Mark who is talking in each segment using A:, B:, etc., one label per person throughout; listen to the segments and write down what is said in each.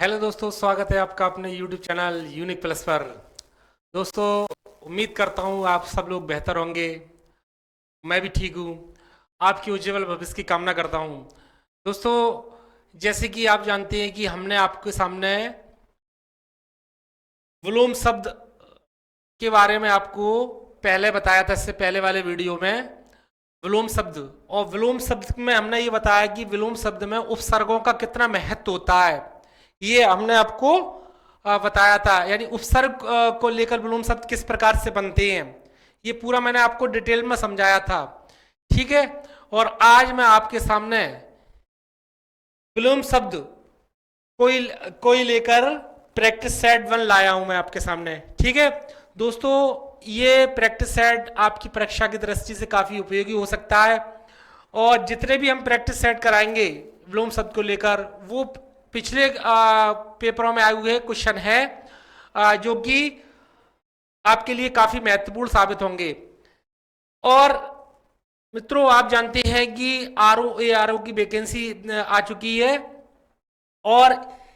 A: Hello दोस्तों, स्वागत है आपका अपने YouTube चैनल यूनिक प्लस पर। दोस्तों, उम्मीद करता हूँ आप सब लोग बेहतर होंगे। मैं भी ठीक हूँ। आपकी उज्जवल भविष्य की कामना करता हूँ। दोस्तों, जैसे कि आप जानते हैं कि हमने आपके सामने विलोम शब्द के बारे में आपको पहले बताया था, इससे पहले वाले वीडियो में। विलोम शब्द, और विलोम शब्द में हमने ये बताया कि विलोम शब्द में उपसर्गों का कितना महत्व होता है। ये हमने आपको बताया था, यानी उपसर्ग को लेकर विलोम शब्द किस प्रकार से बनते हैं, ये पूरा मैंने आपको डिटेल में समझाया था। ठीक है। और आज मैं आपके सामने विलोम शब्द कोई कोई लेकर प्रैक्टिस सेट 1 लाया हूं मैं आपके सामने। ठीक है दोस्तों, ये प्रैक्टिस सेट आपकी परीक्षा की दृष्टि से काफी उपयोगी हो सकता है। और जितने भी हम प्रैक्टिस सेट कराएंगे विलोम शब्द को लेकर, वो पिछले पेपरों में आए हुए क्वेश्चन है, जो कि आपके लिए काफी महत्वपूर्ण साबित होंगे। और मित्रों, आप जानते हैं कि RO ARO की वैकेंसी आ चुकी है। और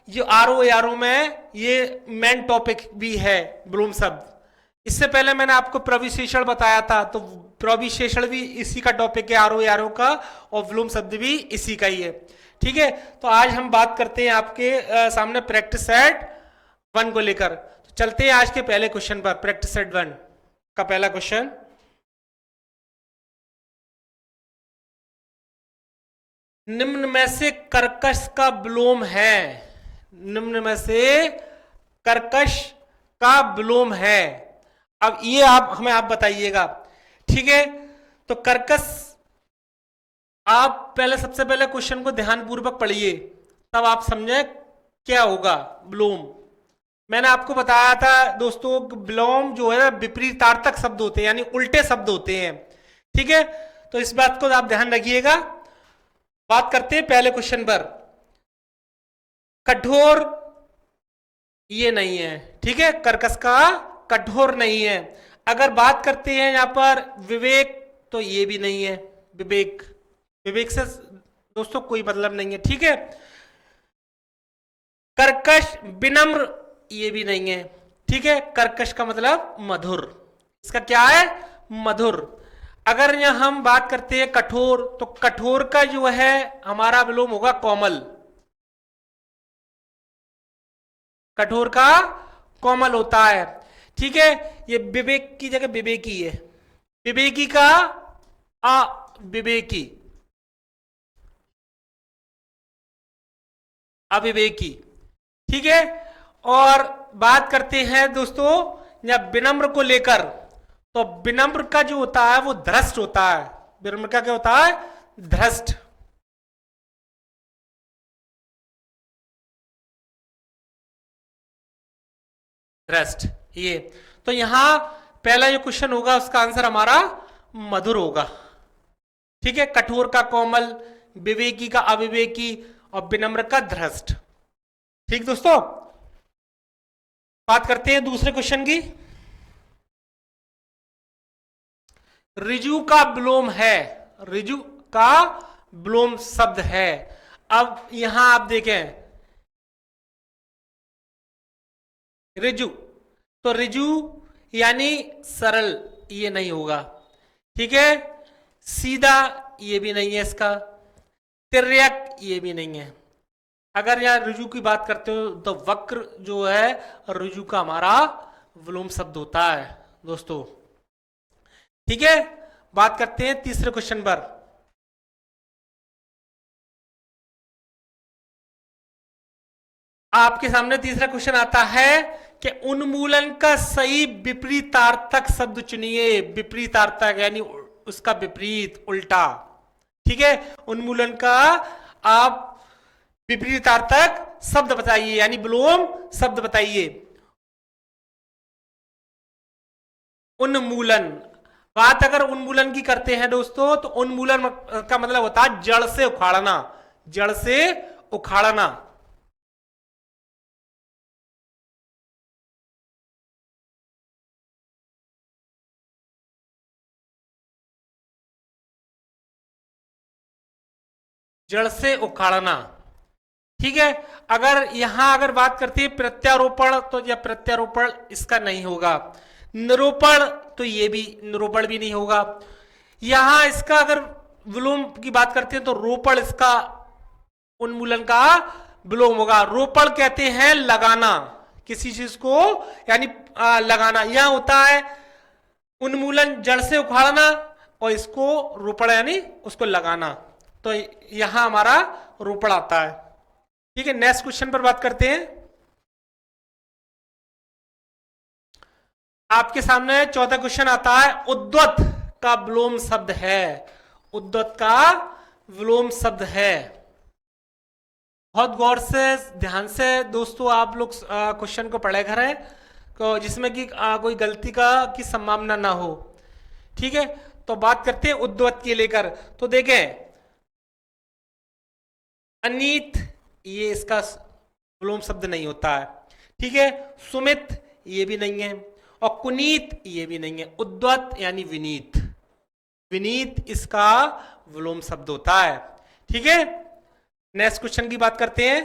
A: जो RO ARO में ये मेन टॉपिक भी है विलोम शब्द। इससे पहले मैंने आपको प्रविशेषण बताया था, तो प्रविशेषण भी इसी का टॉपिक है, RO ARO का। और विलोम शब्द भी इसी का ही है। ठीक है। तो आज हम बात करते हैं आपके सामने प्रैक्टिस सेट 1 को लेकर। तो चलते हैं आज के पहले क्वेश्चन पर। प्रैक्टिस सेट 1 का पहला क्वेश्चन, निम्न में से कर्कश का विलोम है। निम्न में से कर्कश का विलोम है। अब ये आप बताइएगा। ठीक है। तो कर्कश, आप पहले सबसे पहले क्वेश्चन को ध्यानपूर्वक पढ़िए, तब आप समझे क्या होगा विलोम। मैंने आपको बताया था दोस्तों, विलोम जो है विपरीतार्थक शब्द होते हैं, यानी उल्टे शब्द होते हैं। ठीक है। तो इस बात को आप ध्यान रखिएगा। बात करते हैं पहले क्वेश्चन पर। कठोर ये नहीं है। ठीक है, कर्कश का कठोर नहीं है। अगर बात करते हैं यहां पर विवेक, तो ये भी नहीं है। विवेक, विवेक से दोस्तों कोई मतलब नहीं है। ठीक है। कर्कश, विनम्र, ये भी नहीं है। ठीक है। कर्कश का मतलब मधुर, इसका क्या है, मधुर। अगर यहां हम बात करते हैं कठोर, तो कठोर का जो है हमारा विलोम होगा कोमल। कठोर का कोमल होता है। ठीक है। ये विवेक की जगह विवेकी है। विवेकी का अविवेकी, अविवेकी। ठीक है। और बात करते हैं दोस्तों या विनम्र को लेकर, तो विनम्र का जो होता है वो धृष्ट होता है। विनम्र का क्या होता है, धृष्ट। धृष्ट, ये। तो यहां पहला जो क्वेश्चन होगा उसका आंसर हमारा मधुर होगा। ठीक है। कठोर का कोमल, विवेकी का अविवेकी, और विनम्र का धृष्ट। ठीक दोस्तों, बात करते हैं दूसरे क्वेश्चन की। रिजु का विलोम है। रिजु का विलोम शब्द है। अब यहां आप देखें, रिजु, तो रिजु यानी सरल, ये नहीं होगा। ठीक है। सीधा, ये भी नहीं है इसका। तिर्यक, ये भी नहीं है। अगर यहां रुजु की बात करते हो तो वक्र जो है रुजु का हमारा विलोम शब्द होता है दोस्तों। ठीक है। बात करते हैं तीसरे क्वेश्चन पर। आपके सामने तीसरा क्वेश्चन आता है कि उन्मूलन का सही विपरीतार्थक शब्द चुनिए। विपरीतार्थक यानी उसका विपरीत, उल्टा। ठीक है। उन्मूलन का आप विपरीतार्थक शब्द बताइए, यानी विलोम शब्द बताइए। उन्मूलन, बात अगर उन्मूलन की करते हैं दोस्तों, तो उन्मूलन का मतलब होता है जड़ से उखाड़ना। जड़ से उखाड़ना। जड़ से उखाड़ना। ठीक है। अगर यहां अगर बात करती है प्रत्यारोपण, तो यह प्रत्यारोपण इसका नहीं होगा। निरूपण, तो ये भी निरूपण भी नहीं होगा। यहां इसका अगर विलोम की बात करते हैं तो रोपण इसका उन्मूलन का विलोम होगा। रोपण कहते हैं लगाना किसी चीज को, यानी लगाना। यहां होता है उन्मूलन, जड़ से उखाड़ना, और इसको रोपण यानी उसको लगाना। तो यहां हमारा रोपण आता है। ठीक है, नेक्स्ट क्वेश्चन पर बात करते हैं। आपके सामने चौथा क्वेश्चन आता है, उद्वत का विलोम शब्द है। उद्वत का विलोम शब्द है। बहुत गौर से ध्यान से दोस्तों आप लोग क्वेश्चन को पढ़े करें, तो जिसमें कि कोई गलती की संभावना ना हो। ठीक है, तो बात करते हैं उद्वत के लेकर। तो देखें, अनीत, ये इसका विलोम शब्द नहीं होता है। ठीक है, सुमित ये भी नहीं है, और कुनीत ये भी नहीं है। उद्वत यानी विनीत, विनीत इसका विलोम शब्द होता है। ठीक है, नेक्स्ट क्वेश्चन की बात करते हैं।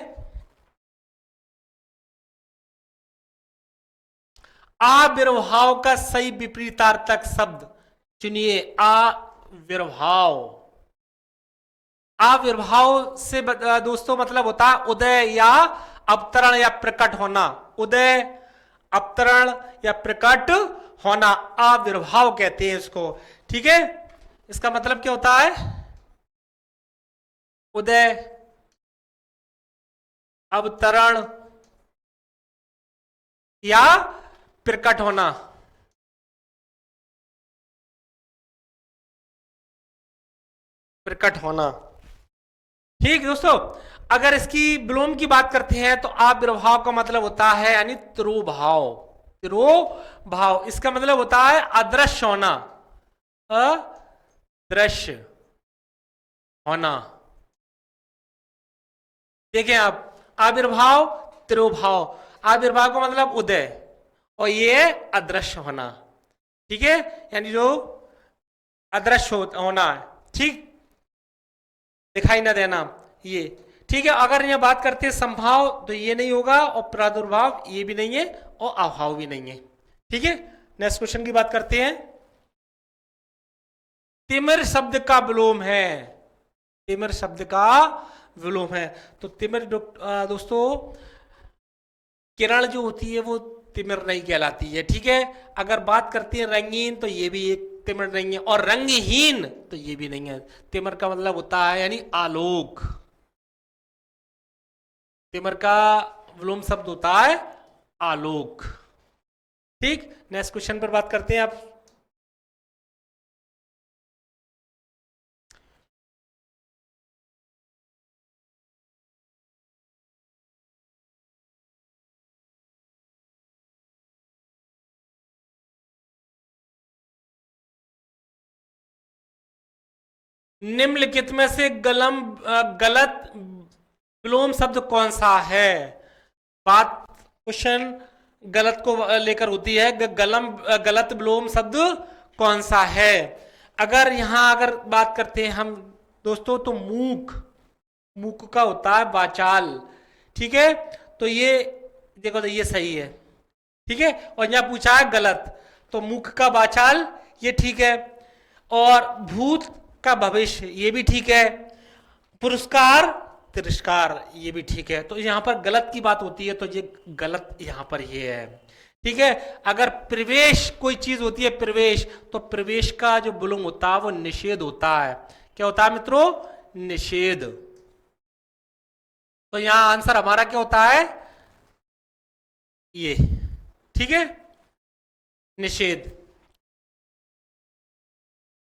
A: आविर्भाव का सही विपरीतार्थक शब्द चुनिए। आविर्भाव, आविर्भाव से दोस्तों मतलब होता है उदय या अवतरण या प्रकट होना। उदय, अवतरण या प्रकट होना, आविर्भाव कहते हैं इसको। ठीक है, इसका मतलब क्या होता है? उदय, अवतरण या प्रकट होना। प्रकट होना। ठीक दोस्तों, अगर इसकी विलोम की बात करते हैं तो आविर्भाव का मतलब होता है यानी तिरोभाव। तिरोभाव इसका मतलब होता है अदृश्य होना, अदृश्य होना। देखें आप, आविर्भाव, तिरोभाव। आविर्भाव का मतलब उदय, और ये अदृश्य होना। ठीक है, यानी जो अदृश्य होना है। ठीक, दिखाई ना देना, ये। ठीक है, अगर यह बात करते हैं संभाव, तो ये नहीं होगा, और प्रादुर्भाव ये भी नहीं है, और अभाव भी नहीं है। ठीक है, नेक्स्ट क्वेश्चन की बात करते हैं। तिमिर शब्द का विलोम है। तिमिर शब्द का विलोम है। तो तिमिर दोस्तों, किरण जो होती है वो तिमिर नहीं कहलाती है। ठीक है, अगर बात करती है रंगीन, तो ये भी एक तिमिर नहीं है, और रंगहीन तो ये भी नहीं है। तिमिर का मतलब होता है यानी आलोक। तिमिर का विलोम शब्द होता है आलोक। ठीक, नेक्स्ट क्वेश्चन पर बात करते हैं आप। निम्नलिखित में से गलत विलोम शब्द कौन सा है? बात क्वेश्चन गलत को लेकर होती है। गलत विलोम शब्द कौन सा है? अगर यहां अगर बात करते हैं हम दोस्तों, तो मूक, मूक का होता है वाचाल। ठीक है, तो ये देखो, तो ये सही है। ठीक है, और यहां पूछा है गलत, तो मूक का वाचाल ये ठीक है, और भूत का भविष्य ये भी ठीक है, पुरस्कार तिरस्कार ये भी ठीक है। तो यहां पर गलत की बात होती है, तो ये गलत यहां पर ये है। ठीक है, अगर प्रवेश कोई चीज होती है प्रवेश, तो प्रवेश का जो विलोम होता है वो निषेध होता है। क्या होता है मित्रों? निषेध। तो यहां आंसर हमारा क्या होता है? ये। ठीक है, निषेध।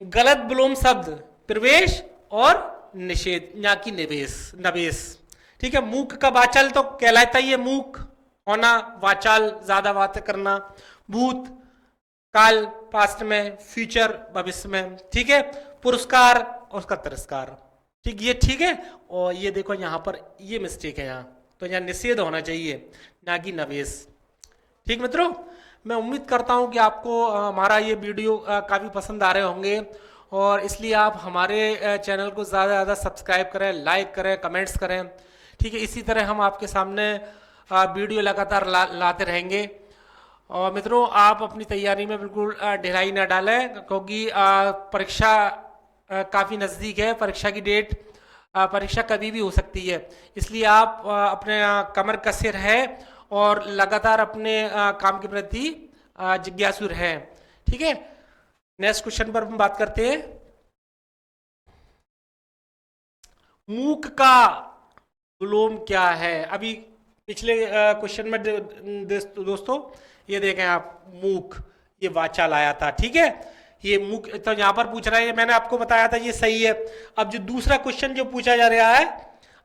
A: गलत विलोम शब्द प्रवेश और निषेध, ना कि निवेश, नवेश। ठीक है, मूक का वाचाल तो कहलाता ही है मूक होना, वाचाल ज्यादा बातें करना। भूत काल पास्ट में, फ्यूचर भविष्य में। ठीक है, पुरस्कार और उसका तिरस्कार। ठीक, ये ठीक है। और ये देखो यहां पर ये मिस्टेक है यहाँ, तो यहाँ निषेध होना चाहिए, ना कि नवेश। ठीक मित्रों, मैं उम्मीद करता हूं कि आपको हमारा ये वीडियो काफ़ी पसंद आ रहे होंगे, और इसलिए आप हमारे चैनल को ज़्यादा से ज़्यादा सब्सक्राइब करें, लाइक करें, कमेंट्स करें। ठीक है, इसी तरह हम आपके सामने वीडियो लगातार लाते रहेंगे। और मित्रों, आप अपनी तैयारी में बिल्कुल ढिलाई ना डालें, क्योंकि परीक्षा काफ़ी नज़दीक है। परीक्षा की डेट, परीक्षा कभी भी हो सकती है, इसलिए आप अपने कमर कसे रहे और लगातार अपने काम के प्रति जिज्ञासु रहें। ठीक है, नेक्स्ट क्वेश्चन पर हम बात करते हैं। मूक का विलोम क्या है? अभी पिछले क्वेश्चन में दोस्तों ये देखें आप, मूक, ये वाचाल आया था। ठीक है, ये मूक तो यहां पर पूछ रहा है, मैंने आपको बताया था ये सही है। अब जो दूसरा क्वेश्चन जो पूछा जा रहा है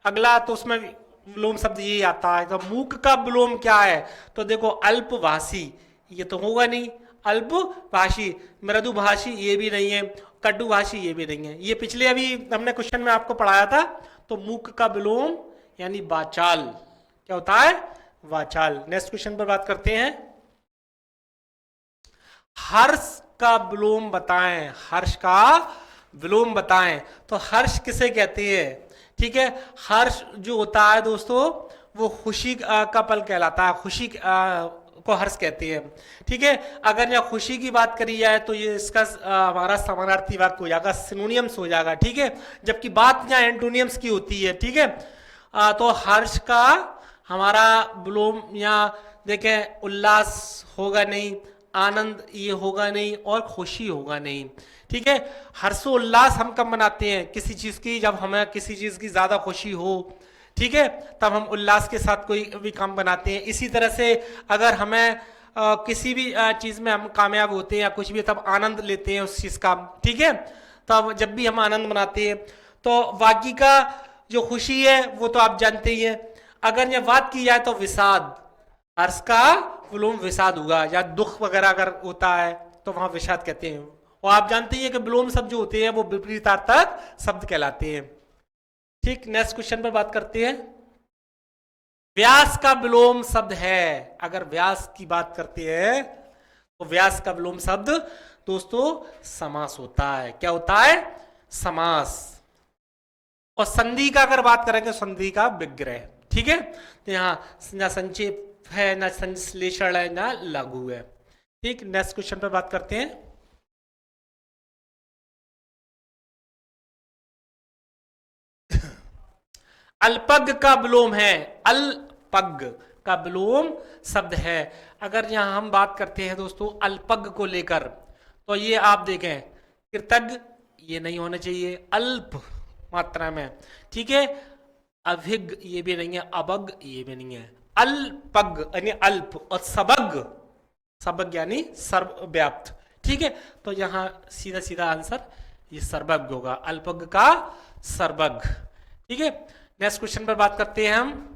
A: अगला, तो उसमें विलोम शब्द ये आता है। तो मूक का विलोम क्या है? तो देखो, अल्पभाषी, ये तो होगा नहीं। अल्पभाषी, मृदुभाषी, ये भी नहीं है। कटुभाषी, ये भी नहीं है। ये पिछले अभी हमने क्वेश्चन में आपको पढ़ाया था। तो मूक का विलोम यानी वाचाल, क्या होता है? वाचाल। नेक्स्ट क्वेश्चन पर बात करते हैं। हर्ष का विलोम बताएं, हर्ष का विलोम बताएं। तो हर्ष किसे कहते हैं? ठीक है, हर्ष जो होता है दोस्तों, वो खुशी का पल कहलाता है। खुशी को हर्ष कहते हैं। ठीक है, अगर यहाँ खुशी की बात करी जाए तो ये इसका हमारा समानार्थी वाक्य हो जाएगा, सिनोनियम्स हो जाएगा। ठीक है, जबकि बात यहाँ एंटोनियम्स की होती है। ठीक है, तो हर्ष का हमारा विलोम यहाँ देखें, उल्लास होगा नहीं, आनंद ये होगा नहीं, और खुशी होगा नहीं। ठीक है, हर्षोल्लास हम कब मनाते हैं किसी चीज की? जब हमें किसी चीज की ज्यादा खुशी हो। ठीक है, तब हम उल्लास के साथ कोई भी काम बनाते हैं। इसी तरह से अगर हमें किसी भी चीज में हम कामयाब होते हैं या कुछ भी, तब आनंद लेते हैं उस चीज का। ठीक है, तब जब भी हम आनंद मनाते हैं, तो बाकी का जो खुशी है वो तो आप जानते ही हैं। अगर यह बात की जाए तो विषाद, हर्ष का विलोम विषाद होगा। या दुख वगैरह अगर होता है तो वहां विषाद कहते हैं। और आप जानते हैं कि विलोम शब्द जो होते हैं वो विपरीतार्थक शब्द कहलाते हैं। ठीक, नेक्स्ट क्वेश्चन पर बात करते हैं। व्यास का विलोम शब्द है। अगर व्यास की बात करते हैं तो व्यास का विलोम शब्द दोस्तों समास होता है। क्या होता है? समास। और संधि का अगर बात करेंगे, संधि का विग्रह। ठीक है, तो यहाँ ना संक्षेप है, ना संश्लेषण है, ना लघु है। ठीक, नेक्स्ट क्वेश्चन पर बात करते हैं। अल्पज्ञ का विलोम है। अल्पज्ञ का विलोम शब्द है। अगर यहां हम बात करते हैं दोस्तों अल्पज्ञ को लेकर, तो ये आप देखें, कृतज्ञ ये नहीं होना चाहिए, अल्प मात्रा में। ठीक है, अभिज्ञ ये भी नहीं है, अभज्ञ ये भी नहीं है। अल्पज्ञ यानी अल्प, और सबज्ञ, सबज्ञ यानी सर्वव्याप्त। ठीक है, तो यहां सीधा सीधा आंसर ये सर्वज्ञ होगा, अल्पज्ञ का सर्वज्ञ। ठीक है, नेक्स्ट क्वेश्चन पर बात करते हैं हम।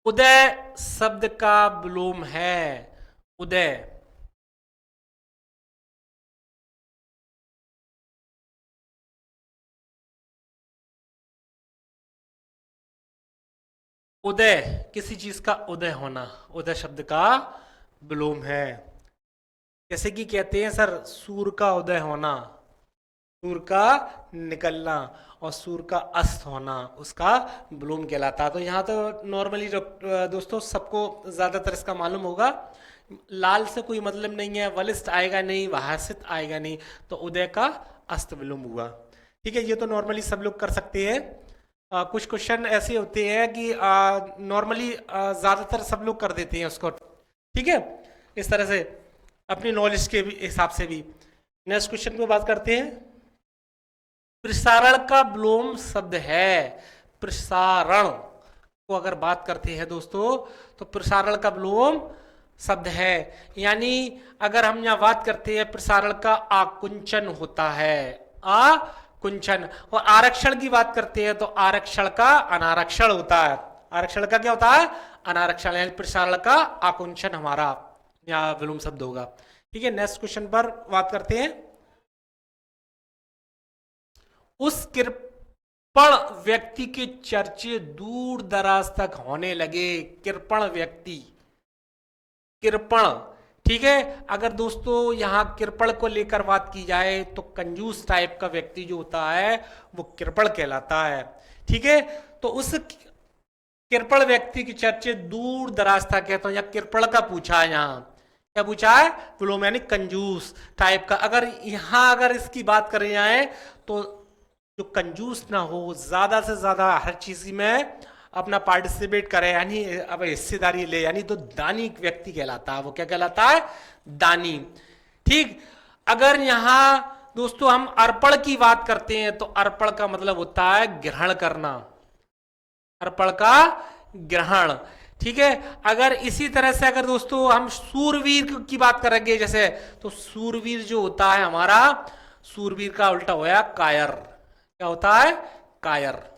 A: उदय शब्द का विलोम है। उदय, उदय किसी चीज का उदय होना, उदय शब्द का विलोम है। जैसे कि कहते हैं सर, सूर्य का उदय होना, सूर्य का निकलना, और सूर्य का अस्त होना, उसका विलोम कहलाता है। तो यहाँ तो नॉर्मली दोस्तों सबको ज्यादातर इसका मालूम होगा। लाल से कोई मतलब नहीं है, वलिष्ठ आएगा नहीं, वाहसित आएगा नहीं, तो उदय का अस्त विलोम हुआ। ठीक है, ये तो नॉर्मली सब लोग कर सकते हैं। कुछ क्वेश्चन ऐसे होते हैं कि नॉर्मली ज्यादातर सब लोग कर देते हैं उसको। ठीक है, इस तरह से अपनी नॉलेज के हिसाब से भी। नेक्स्ट क्वेश्चन पे बात करते हैं। प्रसारण का विलोम शब्द है। प्रसारण को अगर बात करते हैं दोस्तों, तो प्रसारण का विलोम शब्द है। यानी अगर हम यहाँ बात करते हैं, प्रसारण का आकुंचन होता है, आकुंचन। और आरक्षण की बात करते हैं तो आरक्षण का अनारक्षण होता है। आरक्षण का क्या होता है? अनारक्षण। यानी प्रसारण का आकुंचन हमारा यहाँ विलोम शब्द होगा। ठीक है, नेक्स्ट क्वेश्चन पर बात करते हैं। उस कृपण व्यक्ति के चर्चे दूर दराज तक होने लगे। कृपण व्यक्ति, कृपण, ठीक है। अगर दोस्तों यहाँ कृपण को लेकर बात की जाए तो कंजूस टाइप का व्यक्ति जो होता है वो कृपण कहलाता है। ठीक है, तो उस कृपण व्यक्ति की चर्चे दूर दराज था, कहता हूं, या कृपण का पूछा है यहाँ। क्या पूछा है? विलोम यानी कंजूस टाइप का। अगर यहाँ अगर इसकी बात करें जाए तो जो कंजूस ना हो, ज्यादा से ज्यादा हर चीज में अपना पार्टिसिपेट करे, यानी अब हिस्सेदारी ले, यानी तो दानी व्यक्ति कहलाता है। वो क्या कहलाता है? दानी। ठीक। अगर यहां दोस्तों हम अर्पण की बात करते हैं तो अर्पण का मतलब होता है ग्रहण करना, अर्पण का ग्रहण। ठीक है। अगर इसी तरह से अगर दोस्तों हम सूरवीर की बात करेंगे जैसे, तो सूरवीर जो होता है हमारा, सूरवीर का उल्टा होया कायर। क्या होता है? कायर।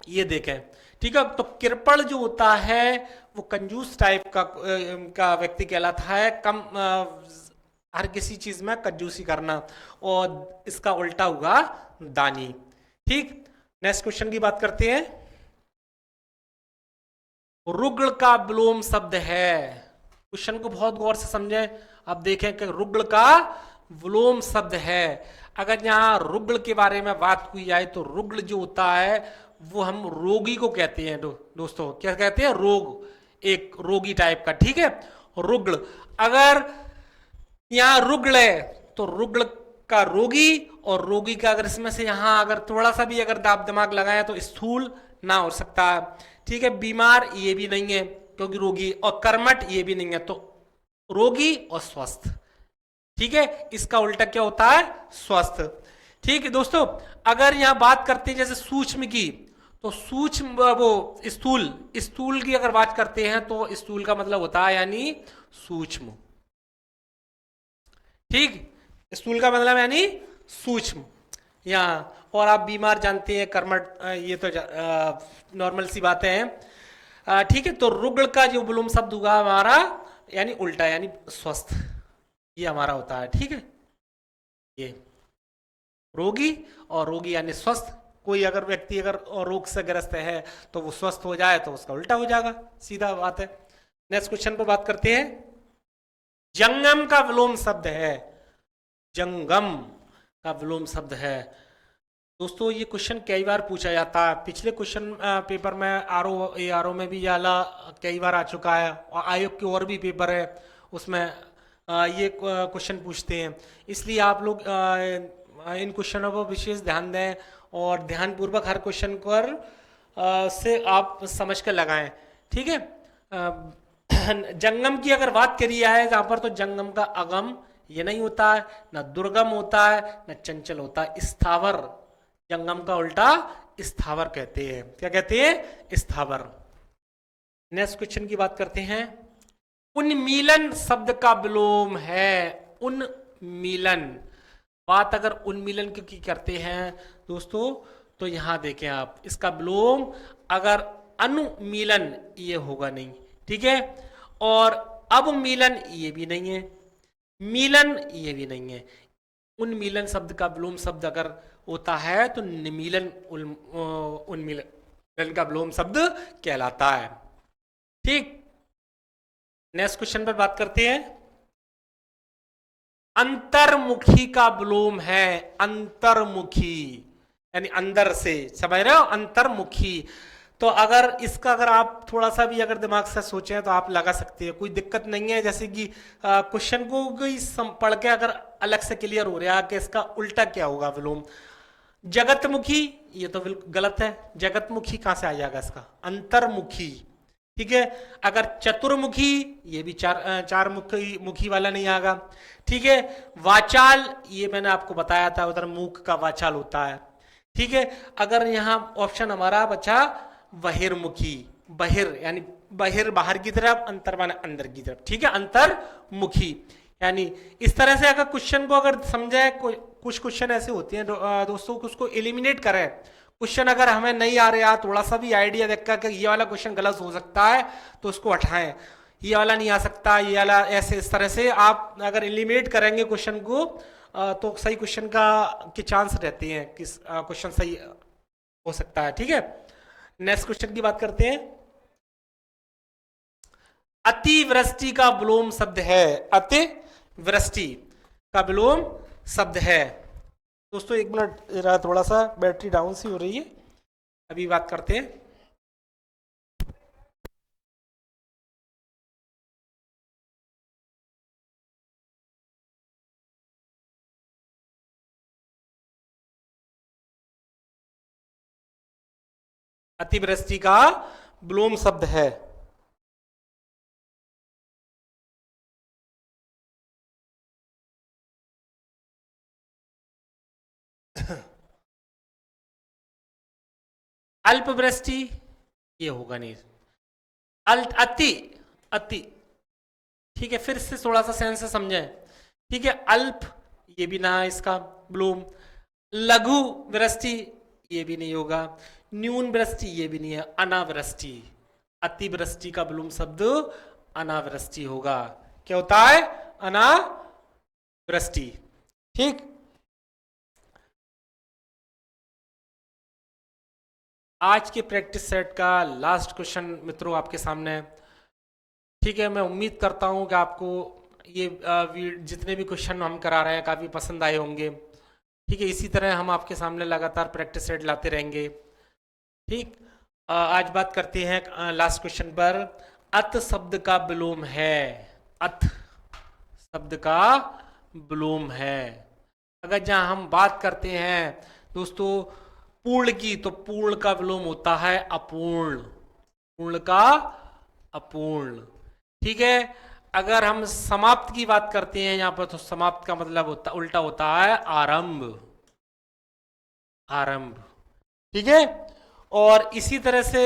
A: ये देखें। ठीक है, तो कृपण जो होता है वो कंजूस टाइप का व्यक्ति कहलाता है, कम हर किसी चीज में कंजूसी करना, और इसका उल्टा हुआ दानी। ठीक। नेक्स्ट क्वेश्चन की बात करते हैं। रुग्ण का विलोम शब्द है। क्वेश्चन को बहुत गौर से समझें। अब देखें कि रुग्ण का विलोम शब्द है। अगर यहां रुग्ण के बारे में बात की जाए तो रुग्ण जो होता है वो हम रोगी को कहते हैं। दोस्तों क्या कहते हैं? रोग, एक रोगी टाइप का। ठीक है, रुग्ण। अगर यहां रुग्ण है तो रुग्ण का रोगी, और रोगी का अगर इसमें से यहां अगर थोड़ा सा भी अगर दाब दिमाग लगाए तो स्थूल ना हो सकता है। ठीक है, बीमार ये भी नहीं है क्योंकि रोगी, और कर्मठ ये भी नहीं है, तो रोगी और स्वस्थ। ठीक है, इसका उल्टा क्या होता है? स्वस्थ। ठीक है दोस्तों, अगर यहां बात करते हैं जैसे सूक्ष्म की, तो सूक्ष्म वो स्थूल, स्थूल की अगर बात करते हैं तो स्थूल का मतलब होता है यानी सूक्ष्म। ठीक, स्थूल का मतलब यानी सूक्ष्म यहाँ। और आप बीमार जानते हैं, कर्मठ, ये तो नॉर्मल सी बातें हैं। ठीक है, तो रुग्ण का जो विलोम शब्द होगा हमारा यानी उल्टा, यानी स्वस्थ, ये हमारा होता है। ठीक है, ये रोगी और रोगी यानी स्वस्थ। कोई अगर व्यक्ति अगर रोग से ग्रस्त है तो वो स्वस्थ हो जाए तो उसका उल्टा हो जाएगा, सीधा बात है। नेक्स्ट क्वेश्चन पर बात करते हैं। जंगम का विलोम शब्द है। जंगम का विलोम शब्द है। दोस्तों ये क्वेश्चन कई बार पूछा जाता है। पिछले क्वेश्चन पेपर में आरओ में भी याला कई बार आ चुका है, और आयोग के और भी पेपर है उसमें ये क्वेश्चन पूछते हैं। इसलिए आप लोग इन क्वेश्चनों पर विशेष ध्यान दें और ध्यानपूर्वक हर क्वेश्चन पर से आप समझ कर लगाएं। ठीक है। जंगम की अगर बात करी जाए जहां पर, तो जंगम का अगम ये नहीं होता है, न दुर्गम होता है, न चंचल होता है, स्थावर। जंगम का उल्टा स्थावर कहते हैं। क्या कहते हैं? स्थावर। नेक्स्ट क्वेश्चन की बात करते हैं। उन्मीलन शब्द का विलोम है। उन्मीलन, बात अगर उन्मीलन की करते हैं दोस्तों, तो यहां देखें आप, इसका विलोम अगर अनुमीलन ये होगा नहीं। ठीक है, और अवमीलन ये भी नहीं है, मीलन ये भी नहीं है। उन्मीलन शब्द का विलोम शब्द अगर होता है तो निमीलन उन्मीलन का विलोम शब्द कहलाता है। ठीक। नेक्स्ट क्वेश्चन पर बात करते हैं। अंतर्मुखी का विलोम है। अंतर्मुखी यानी अंदर से, समझ रहे हो? अंतर्मुखी। तो अगर इसका अगर आप थोड़ा सा भी अगर दिमाग से सोचें तो आप लगा सकते हैं, कोई दिक्कत नहीं है। जैसे कि क्वेश्चन को पढ़ के अगर अलग से क्लियर हो रहा है कि इसका उल्टा क्या होगा विलोम। जगतमुखी ये तो बिल्कुल गलत है। जगतमुखी कहां से आ जाएगा इसका? अंतर्मुखी। ठीक है। अगर चतुर्मुखी ये भी चार मुखी वाला नहीं आएगा। ठीक है। वाचाल ये मैंने आपको बताया था, उधर मुख का वाचाल होता है। ठीक है। अगर यहां ऑप्शन हमारा बचा बहिर्मुखी, बहिर यानी बहिर बाहर की तरफ, अंतर माने अंदर की तरफ। ठीक है, अंतर्मुखी। यानी इस तरह से अगर क्वेश्चन को अगर समझे, कुछ क्वेश्चन ऐसे होते हैं दोस्तों, उसको एलिमिनेट करें। क्वेश्चन अगर हमें नहीं आ रहा, थोड़ा सा भी आइडिया देखकर कि ये वाला क्वेश्चन गलत हो सकता है तो उसको हटाएं, ये वाला नहीं आ सकता, ये वाला ऐसे, इस तरह से आप अगर एलिमिनेट करेंगे क्वेश्चन को तो सही क्वेश्चन का के चांस रहते हैं कि क्वेश्चन सही हो सकता है। ठीक है। नेक्स्ट क्वेश्चन की बात करते हैं। अतिवृष्टि का विलोम शब्द है, अतिवृष्टि का विलोम शब्द है। दोस्तों एक मिनट जरा, थोड़ा सा बैटरी डाउन सी हो रही है, अभी बात करते हैं। अतिवृष्टि का विलोम शब्द है। अल्पवृष्टि ये होगा नहीं, अति, अति, ठीक है, फिर से थोड़ा सा सेंस से समझें, ठीक है। अल्प ये भी ना इसका विलोम, लघु वृष्टि ये भी नहीं होगा, न्यून वृष्टि ये भी नहीं है, अनावृष्टि। अतिवृष्टि का विलोम शब्द अनावृष्टि होगा। क्या होता है? अनावृष्टि। ठीक, आज के प्रैक्टिस सेट का लास्ट क्वेश्चन मित्रों आपके सामने है। ठीक है, मैं उम्मीद करता हूं कि आपको ये जितने भी क्वेश्चन हम करा रहे हैं काफ़ी पसंद आए होंगे। ठीक है, इसी तरह हम आपके सामने लगातार प्रैक्टिस सेट लाते रहेंगे। ठीक, आज बात करते हैं लास्ट क्वेश्चन पर। अत शब्द का विलोम है, अथ शब्द का विलोम है। अगर जहां हम बात करते हैं दोस्तों पूर्ण की, तो पूर्ण का विलोम होता है अपूर्ण, पूर्ण का अपूर्ण। ठीक है, अगर हम समाप्त की बात करते हैं यहां पर, तो समाप्त का मतलब होता उल्टा होता है आरंभ, आरंभ। ठीक है, और इसी तरह से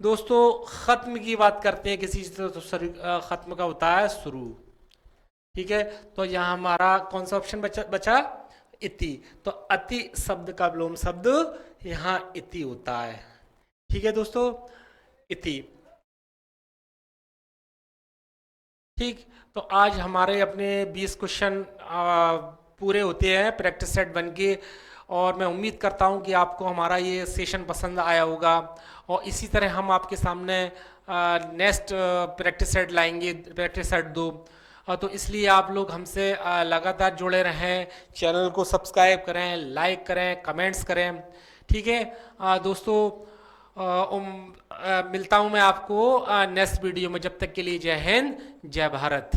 A: दोस्तों खत्म की बात करते हैं किसी चीज, तो खत्म का होता है शुरू। ठीक है, तो यहां हमारा कौन सा ऑप्शन बचा? इति। तो अति शब्द का विलोम शब्द यहां इति होता है। ठीक है दोस्तों, इति। ठीक, तो आज हमारे अपने 20 क्वेश्चन पूरे होते हैं प्रैक्टिस सेट बन के, और मैं उम्मीद करता हूं कि आपको हमारा ये सेशन पसंद आया होगा। और इसी तरह हम आपके सामने नेक्स्ट प्रैक्टिस सेट लाएंगे, प्रैक्टिस सेट 2। तो इसलिए आप लोग हमसे लगातार जुड़े रहें, चैनल को सब्सक्राइब करें, लाइक करें, कमेंट्स करें। ठीक है दोस्तों, मिलता हूं मैं आपको नेक्स्ट वीडियो में। जब तक के लिए जय हिंद, जय भारत।